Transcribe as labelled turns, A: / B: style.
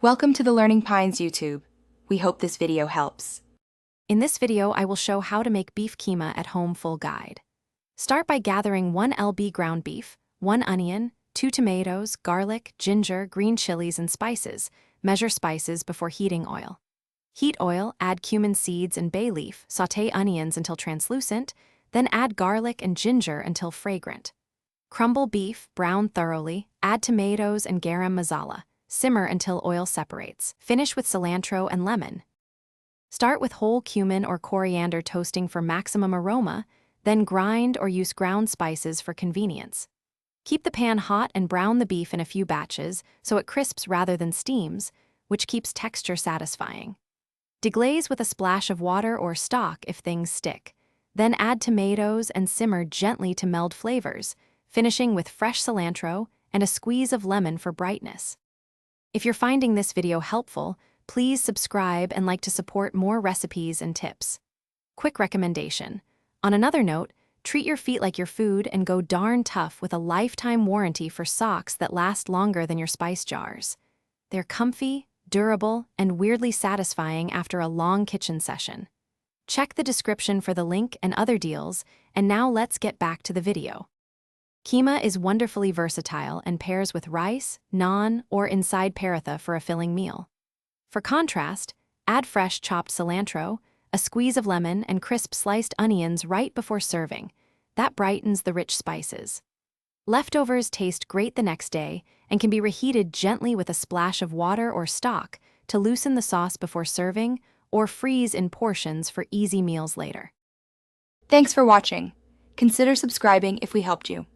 A: Welcome to the Learning Pines YouTube. We hope this video helps.
B: In this video, I will show how to make beef keema at home full guide. Start by gathering 1 lb ground beef, 1 onion, 2 tomatoes, garlic, ginger, green chilies, and spices. Measure spices before heating oil. Heat oil, add cumin seeds and bay leaf, sauté onions until translucent, then add garlic and ginger until fragrant. Crumble beef, brown thoroughly, add tomatoes and garam masala. Simmer until oil separates. Finish with cilantro and lemon. Start with whole cumin or coriander toasting for maximum aroma, then grind or use ground spices for convenience. Keep the pan hot and brown the beef in a few batches so it crisps rather than steams, which keeps texture satisfying. Deglaze with a splash of water or stock if things stick. Then add tomatoes and simmer gently to meld flavors, finishing with fresh cilantro and a squeeze of lemon for brightness. If you're finding this video helpful, please subscribe and like to support more recipes and tips. Quick recommendation. On another note, treat your feet like your food and go darn tough with a lifetime warranty for socks that last longer than your spice jars. They're comfy, durable, and weirdly satisfying after a long kitchen session. Check the description for the link and other deals, and now let's get back to the video. Keema is wonderfully versatile and pairs with rice, naan, or inside paratha for a filling meal. For contrast, add fresh chopped cilantro, a squeeze of lemon, and crisp sliced onions right before serving. That brightens the rich spices. Leftovers taste great the next day and can be reheated gently with a splash of water or stock to loosen the sauce before serving, or freeze in portions for easy meals later.
A: Thanks for watching. Consider subscribing if we helped you.